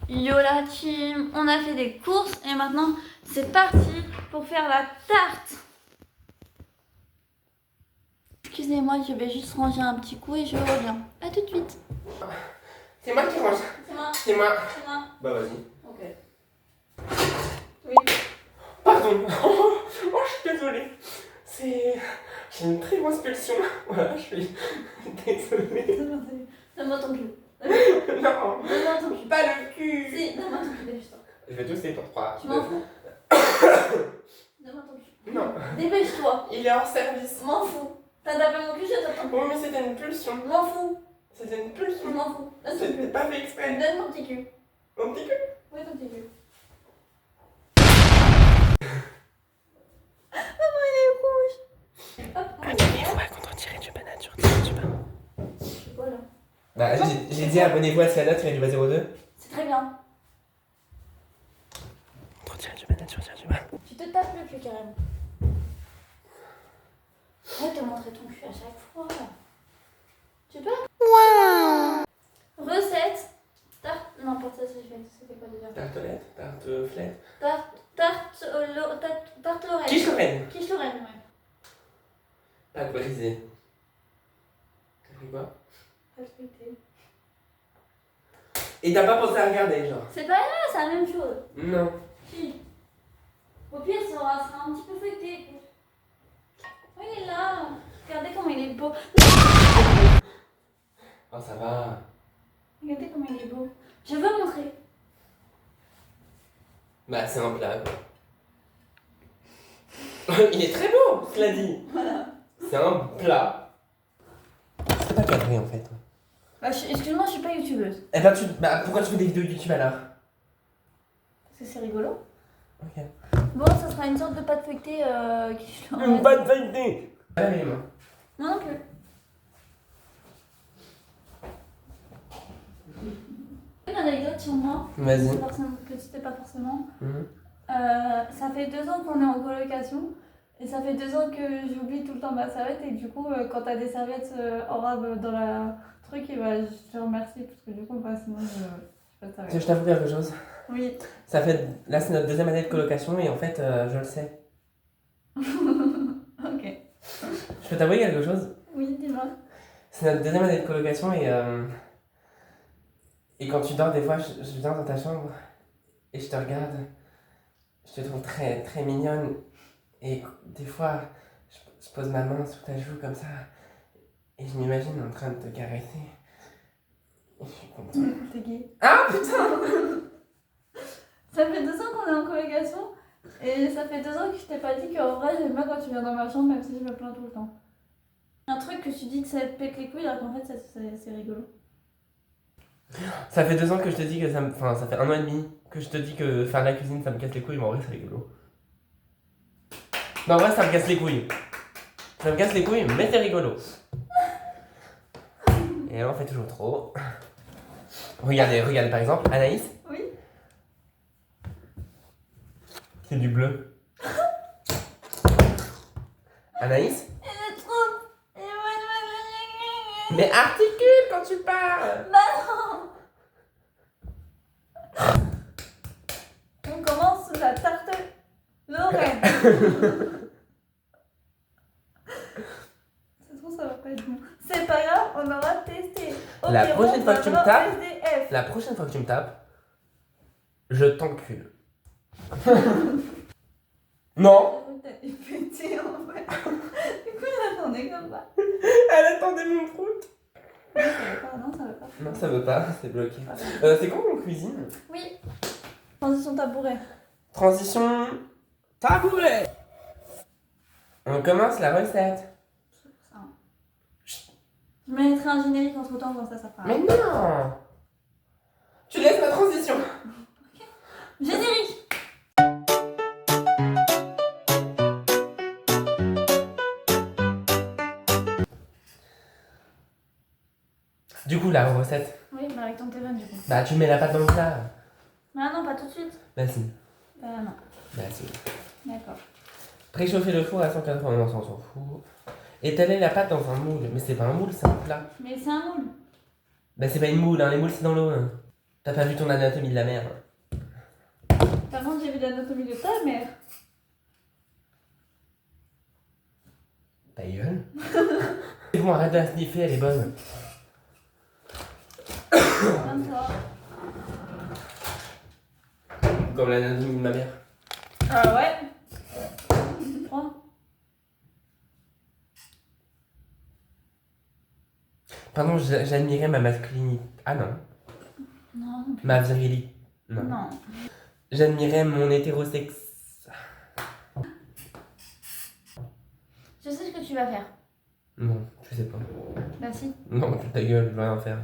Yo la team, on a fait des courses et maintenant c'est parti pour faire la tarte. Excusez-moi, je vais juste ranger un petit coup et je reviens. A tout de suite. C'est moi qui range. C'est moi. C'est moi. C'est moi. Bah vas-y. Ok. Oui. Pardon. Oh, je suis désolée. J'ai une très grosse pulsion. Voilà, je suis désolée. Donne-moi ton cul. Non. Donne-moi ton cul. Pas le cul. Si, donne-moi ton cul, dépêche-toi. Je vais tousser pour 3. Tu m'en fous. Donne-moi ton cul. Non. Dépêche-toi. Il est hors service. M'en fous. T'as tapé mon cul, je t'attends. Oui, mais c'était une pulsion. M'en fous. C'était une pulsion. M'en fous. Donne ton C'était cul. pas fait exprès. Donne ton petit cul. Mon petit cul. Oui, ton petit cul. Abonnez-vous à Contre Tiré du Banane sur YouTube. Voilà. Bah, j'ai dit abonnez-vous à Siana Tiré du Bas 02. C'est très bien. Contre Tiré du Banane sur YouTube. Tu te tapes le cul carrément. Arrête de montrer ton cul à chaque fois. Tu peux? Recette. Tarte. Non, pas ça, c'était quoi déjà? Tartelette, tarteflette. Tarte Lorraine. Quiche Lorraine. Quiche Lorraine, ouais. Pâte brisée. T'as pris quoi? Pâte feuilletée. Et t'as pas pensé à regarder, genre? C'est pas là, c'est la même chose. Non. Si. Au pire, ça sera un petit peu feuilleté. Oui, il est là. Regardez comment il est beau. Oh, ça va. Regardez comment il est beau. Je veux montrer. Bah, c'est un plat, quoi. Il est très beau, cela dit. Voilà. C'est un plat. C'est pas cadré, en fait. Excuse-moi, je suis pas youtubeuse. Eh ben, pourquoi tu fais des vidéos YouTube alors? Parce que c'est rigolo. Ok. Bon, ça sera une sorte de pâte feuilletée quiche Lorraine. pâte feuilletée. Ah, mais moi. Moi non plus. Une anecdote sur moi, Vas-y. que tu sais pas forcément. Mhm. Ça fait 2 ans qu'on est en colocation et ça fait 2 ans que j'oublie tout le temps ma serviette et du coup quand t'as des serviettes en rab dans la truc et bah, je te remercie parce que du coup bah, sinon je pas de Tu veux que serviette. je t'avoue quelque chose? Oui. Ça fait. Là, c'est notre deuxième année de colocation et en fait, je le sais. Ok. Je peux t'avouer quelque chose? Oui, dis-moi. C'est notre deuxième année de colocation et quand tu dors, des fois, je viens dans ta chambre et je te regarde. Je te trouve très, très mignonne. Et des fois, je pose ma main sous ta joue comme ça et je m'imagine en train de te caresser. Et je suis content. T'es gay. Ah putain! Ça fait 2 ans qu'on est en colocation et ça fait 2 ans que je t'ai pas dit qu'en vrai j'aime bien quand tu viens dans ma chambre même si je me plains tout le temps. Un truc que tu dis que ça te pète les couilles alors qu'en fait c'est rigolo. Ça fait 2 ans que je te dis que ça me. Enfin, ça fait 1 an et demi que je te dis que faire la cuisine ça me casse les couilles, mais en vrai c'est rigolo. Non, en vrai ça me casse les couilles. Ça me casse les couilles, mais c'est rigolo. Et là on fait toujours trop. Regardez par exemple, Anaïs, Oui. c'est du bleu. Anaïs, Elle est trop. mais articule quand tu parles. On commence la tarte Lorraine. Ça se trouve, ça va pas être bon. C'est pas grave, on aura testé. La Ok, prochaine on fois va que tu me voir tapes- SDF. La prochaine fois que tu me tapes, je t'encule. Non. T'as pété en fait. Du coup, elle attendait comme ça. Elle attendait mon prout. Non, ça veut pas. Non, ça veut pas. Non, ça veut pas, c'est bloqué. C'est quand on cuisine? Oui. Transition tabouret. Transition tabouret. On commence la recette. C'est pour ça. Je mettrai un générique entre temps, comme ça fera. Mais non. Tu laisses ma transition. Générique. Du coup, la recette. Oui, mais avec ton téléphone du coup. Bah, tu mets la pâte dans le plat. Ah non, pas tout de suite. Bah, si. Non. Bah, si. D'accord. Préchauffer le four à 180, non, on s'en fout. Étaler la pâte dans un moule. Mais c'est pas un moule, c'est un plat. Mais c'est un moule. Bah, c'est pas une moule, hein. Les moules, c'est dans l'eau. Hein. T'as pas vu ton anatomie de la mer? Par contre, j'ai vu l'anatomie de ta mère. Ta gueule. C'est bon, arrête de la sniffer, elle est bonne. Comme toi. Comme l'anatomie de ma mère. Ah ouais. Tu crois? Pardon, j'admirais ma masculinité. Ah non. Non. Ma virilité. Non. Non. J'admirais mon hétérosex. Je sais ce que tu vas faire. Non, je sais pas. Bah si. Non, ta gueule, je vais rien faire.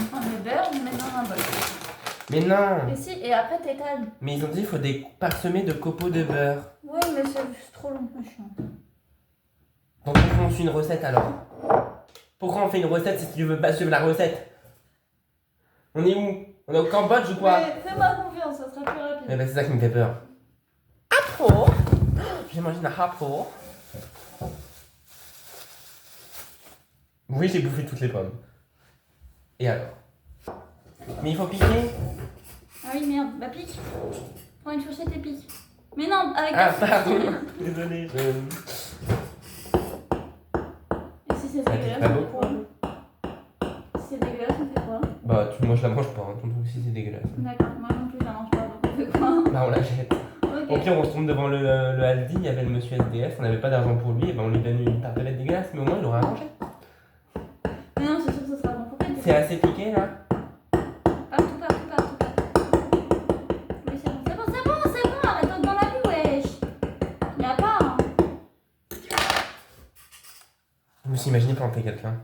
On prend le beurre, on le met dans un bol. Mais non. Et si, et après t'étales. Mais ils ont dit qu'il faut des parsemer de copeaux de beurre. Oui, mais c'est trop long, c'est chiant. Donc pourquoi on fait une recette alors? Pourquoi on fait une recette si tu veux pas suivre la recette? On est où? On est au Cambodge ou quoi? Mais fais-moi confiance, ça sera plus rapide. Eh ben c'est ça qui me fait peur. Apple. J'imagine un apple. Oui, j'ai bouffé toutes les pommes. Et alors? Mais il faut piquer. Ah oui, merde, bah pique. Prends une fourchette et pique. Mais non, avec Ah la pardon. fourchette. Désolé. Et si c'est Ça pique dégueulasse, pas on fait beaucoup. quoi? Si c'est dégueulasse, on fait quoi? Bah moi je la mange pas, hein. Ton truc si c'est dégueulasse. D'accord, moi non plus, je la mange pas, donc on fait quoi? Bah on la jette. Au Ok. pire on se tombe devant le Aldi, il y avait le monsieur SDF, on n'avait pas d'argent pour lui, et ben on lui donne une tartelette dégueulasse, mais au moins il aura à manger. Mais non, c'est sûr que ça sera bon pour elle. C'est assez piqué là? Partout, partout, partout, partout. Oui, c'est bon, c'est bon, c'est bon, c'est bon, arrête dans la vue, wesh. Y'a pas, hein. Je me suis imaginé planter quelqu'un.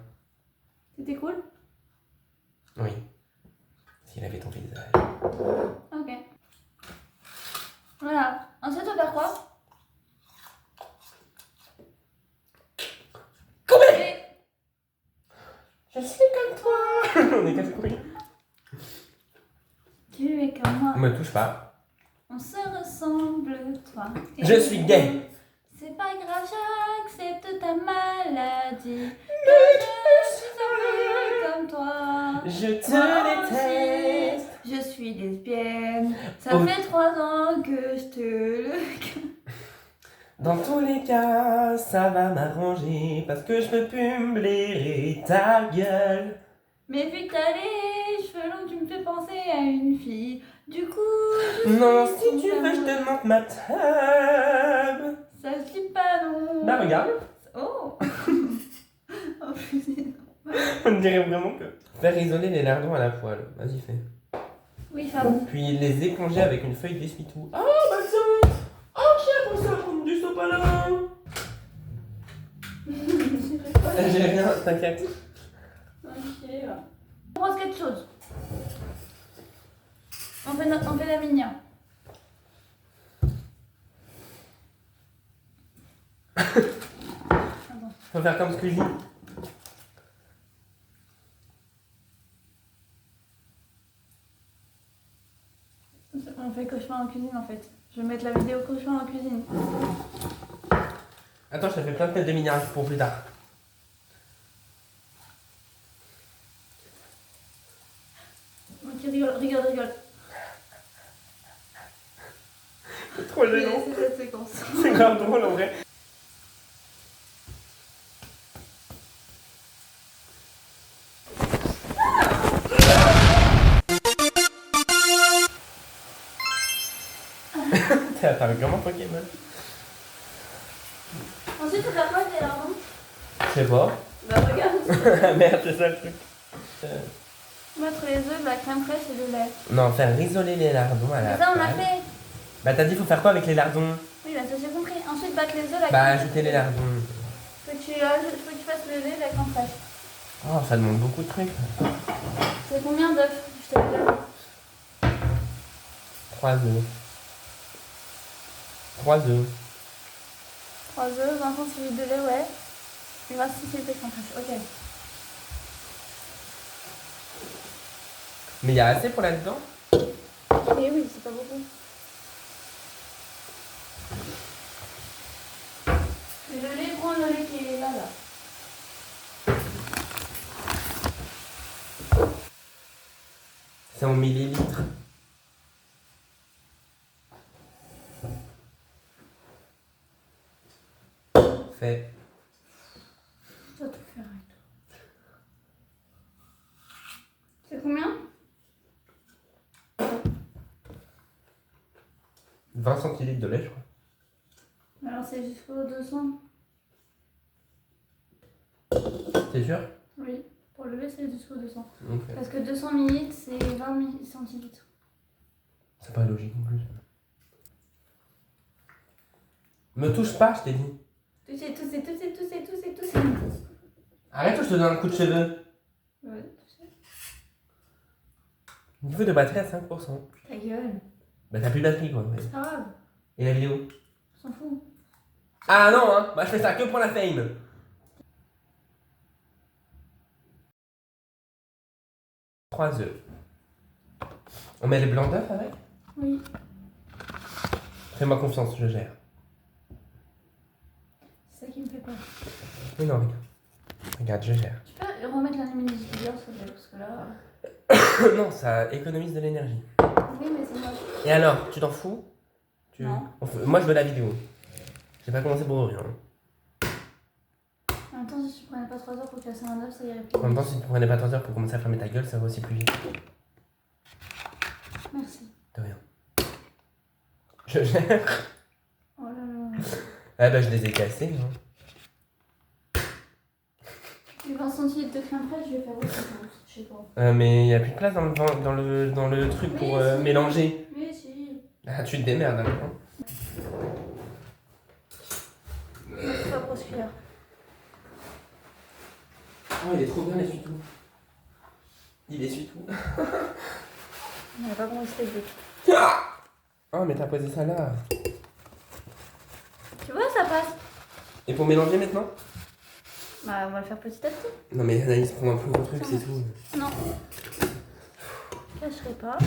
C'était cool? Oui. S'il avait ton visage. Ok. Voilà. Ensuite, on va faire quoi? Combien? Je suis comme toi. On est casse-couilles. Tu es comme moi. On me touche pas. On se ressemble, toi. et Je suis gay. moi. C'est pas grave, j'accepte ta maladie. Que je suis un peu comme toi. Je Moi te déteste. aussi, je suis lesbienne. Ça Oh. fait 3 ans que je te le... Dans tous les cas, ça va m'arranger parce que je peux plus me blairer ta gueule. Mais vu que t'as les cheveux longs, tu me fais penser à une fille. Du coup, je Non, suis si ton tu veux, je amour. te montre ma table. Ça se dit pas, non. Bah regarde, Oh. Oh putain. on dirait vraiment que... Faire isoler les lardons à la poêle, vas-y fais. Oui, Fab. Puis les éponger avec une feuille d'essuie-tout. Ah bah tiens. Oh j'ai appris ça comme du sopalin. J'ai rien, t'inquiète. Ok. On pense quelque chose. On fait la mignon. Faut faire comme Squeezie. On fait cauchemar en cuisine en fait. Je vais mettre la vidéo cauchemar en cuisine. Attends, je te fais plein de têtes de miniards pour plus tard. Ok, rigole, rigole, rigole. C'est trop gênant. C'est cette séquence. C'est grave drôle en vrai. T'es apparu comment Pokémon? Ensuite, on faire quoi des lardons? Je sais pas. Bah regarde. Merde, c'est ça le truc. Mettre les œufs, la crème fraîche et le lait. Non, faire risoler les lardons à la Mais ça, on a poêle. fait. Bah t'as dit faut faire quoi avec les lardons? Oui, bah ça j'ai compris. Ensuite, battre les œufs, la Bah crème ajouter les lardons. Faut que tu fasses le lait, la crème fraîche. Oh, ça demande beaucoup de trucs. C'est combien d'œufs? Je te le donne. 3 œufs. 3 œufs. 3 œufs, 20 centilitres de lait, ouais. Et 20 centilitres de crème fraîche. Ok. Mais il y a assez pour là-dedans? Et oui, c'est pas beaucoup. Et le lait, prends le lait qui est là, là. C'est en millilitres. Fait. Je dois tout faire avec toi. C'est combien? 20 centilitres de lait, je crois. Alors c'est jusqu'au 200. T'es sûr? Oui, pour le lait c'est jusqu'au 200. Ok. Parce que 200 ml c'est 20 centilitres. C'est pas logique en plus. Me touche pas, je t'ai dit. Toussez. Arrête ou je te donne un coup de cheveux. Ouais, toussez. Niveau de batterie à 5%. Ta gueule. Bah t'as plus de batterie quoi. Ouais. C'est pas grave, Et la vidéo? on s'en fout. Ah non hein, bah je fais ça que pour la fame. 3 œufs. On met les blancs d'œufs avec? Oui. Fais-moi confiance, je gère. C'est ça qui me fait peur. Mais non, regarde. Regarde, je gère. Tu peux remettre la humidifieur s'il te plaît, parce que là... Non, ça économise de l'énergie. Oui, mais c'est moche. Et alors, tu t'en fous? Non. Moi je veux la vidéo. J'ai pas commencé pour rien. En même temps, si tu prenais pas 3 heures pour casser un œuf, ça irait plus En même temps, vite. si tu prenais pas 3 heures pour commencer à fermer ta gueule, ça va aussi plus vite. Merci. De rien. Je gère. Oh là là. Ah bah je les ai cassés. Hein. Les 20 centilitres de crème fraîche, je vais faire autre chose, je sais pas. Mais il y a plus de place dans le truc Oui, pour si. mélanger. Oui, si. Ah, tu te démerdes hein. C'est pas grosse cuillère. Oh, il est trop bien l'essuie-tout. Il essuie tout. On n'avait pas compris c'était le but. Oh, mais t'as posé ça là. Tu vois, ça passe. Et pour mélanger maintenant? Bah, on va le faire petit à petit. Non, mais Anaïs, prends un plus gros truc, c'est tout. Non. Je cacherai pas.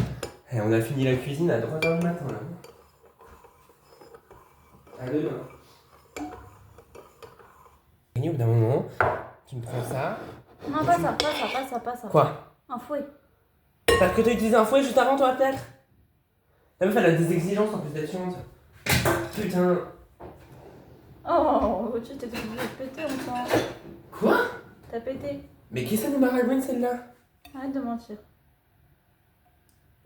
Eh, on a fini la cuisine à 3h du matin là. À demain. Et au bout d'un moment, tu me prends ça. Non, pas ça, pas ça. Quoi? Un fouet. Parce que t'as utilisé un fouet juste avant toi peut-être? La meuf elle a des exigences en plus d'être chiante. Putain. Oh, tu t'es obligé de péter encore. Quoi? T'as pété. Mais qu'est-ce que ça nous maragouine celle-là? Arrête de mentir.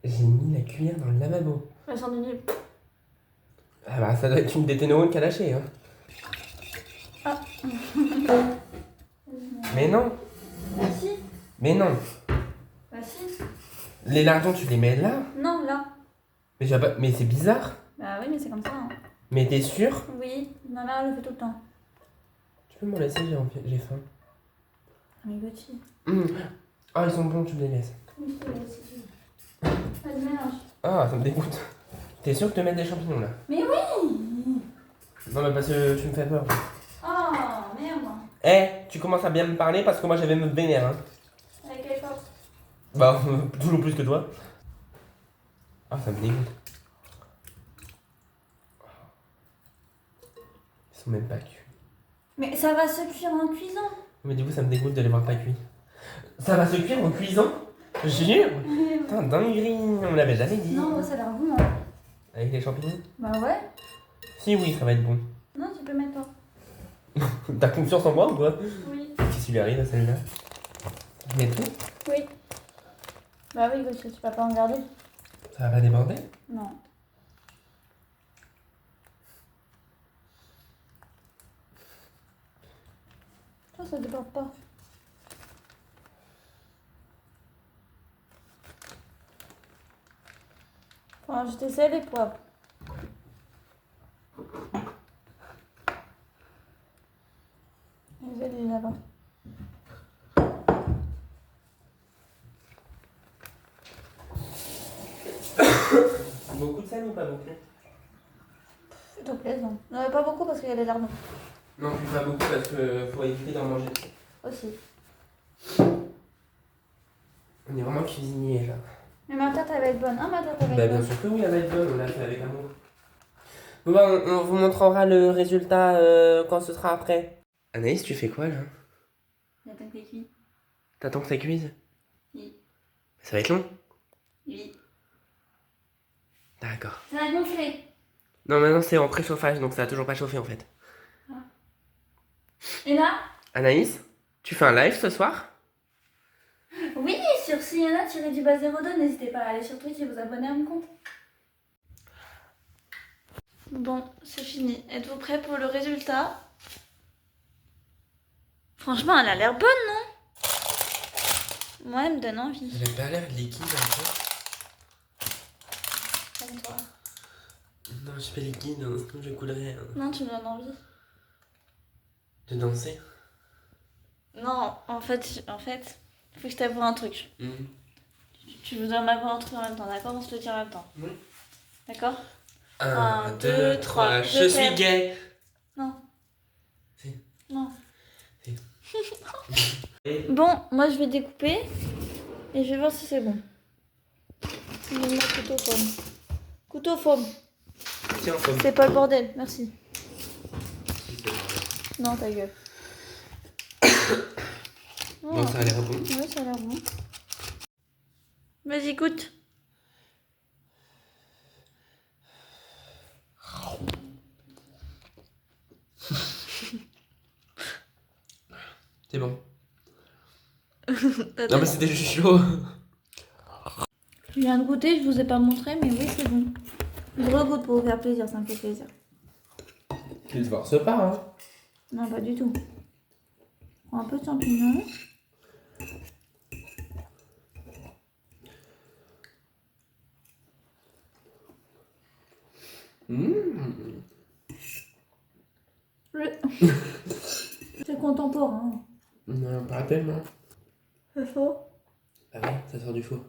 J'ai mis la cuillère dans le lavabo. Ouais, j'en ai nul. Ah bah ça doit être une des neurones qui a lâché hein. Ah. Mais non. Bah si. Mais non. Bah si. Les lardons tu les mets là? Non, là. Mais, mais c'est bizarre. Bah oui, mais c'est comme ça. Hein. Mais t'es sûr? Oui, ma mère elle le fait tout le temps. Tu peux m'en laisser, j'ai faim. Ah, mais Gauthier. Ah ils sont bons, tu me les laisses. Oui, je te laisse, si tu veux. Vas-y, mélange. Ah ça me dégoûte. T'es sûr que te mettre des champignons là? Mais oui. Non mais parce que tu me fais peur. Oh, merde. Eh, tu commences à bien me parler parce que moi j'avais me vénère hein. Avec quelle force? Bah, toujours plus que toi. Ah, ça me dégoûte. Ils sont même pas cuits. Mais ça va se cuire en cuisant. Mais du coup, ça me dégoûte de les voir pas cuits. Ça va se cuire en cuisant? Jure? Putain, dinguerie, on me l'avait jamais dit. Non, ça a l'air bon. Hein. Avec les champignons? Bah ouais. Si, oui, ça va être bon. Non, tu peux mettre toi. T'as confiance en moi ou quoi? Oui. Qu'est-ce qui lui arrive à celle-là? Je mets tout? Oui. Bah oui, Gauthier, tu vas pas en garder? Ça va pas déborder? Non. Oh, ça déborde pas. Faut rajouter sel et poivre. Les ailes là-bas. Beaucoup de sel ou pas beaucoup? Fais-toi plaisir. Non, pas beaucoup parce qu'il y a des lardons. Non, plus pas beaucoup parce que faut éviter d'en manger. Aussi. On est vraiment cuisinier là. Mais ma tarte, elle va être bonne. Ah, ma tarte, elle va Bah être bien bonne. sûr que oui, elle va être bonne, on l'a fait avec amour. Bon bah on vous montrera le résultat quand ce sera après. Anaïs, tu fais quoi là? J'attends que t'es cuit. T'attends que ça cuise? Oui. Ça va être long? Oui. D'accord. Ça a gonflé. Non, maintenant c'est en préchauffage, donc ça a toujours pas chauffé en fait. Et là? Anaïs, tu fais un live ce soir? Oui, sur Sienna-du-bas-02, n'hésitez pas à aller sur Twitch et vous abonner à mon compte. Bon, c'est fini. Êtes-vous prêts pour le résultat? Franchement, elle a l'air bonne, non? Moi, elle me donne envie. Elle a pas l'air liquide un peu. Comme toi. Non, je suis pas liquide, hein, sinon je coulerais. Non, tu me donnes envie. De danser? Non, en fait, faut que je t'avoue un truc. Tu dois m'avouer un truc en même temps, d'accord? On se le dit en même temps. Oui. D'accord? 1, 2, 3, je suis t'aime. gay. Non. Si. Non. Si. Bon, moi je vais découper et je vais voir si c'est bon. Je vais mettre couteau faume. Couteau faume. Tiens, comme. C'est pas le bordel, merci. Non, ta gueule. Bon, ça a l'air bon. Ouais, ça a l'air bon. Vas-y, goûte. C'est bon. Non, mais c'était juste chaud. Je viens de goûter, je vous ai pas montré, mais oui, c'est bon. Je regoute pour vous faire plaisir, ça me fait plaisir. Tu te forces pas, hein? Non, pas du tout. Prends un peu de champignons. C'est contemporain. Non, pas tellement. C'est faux. Ah ouais, ça sort du four.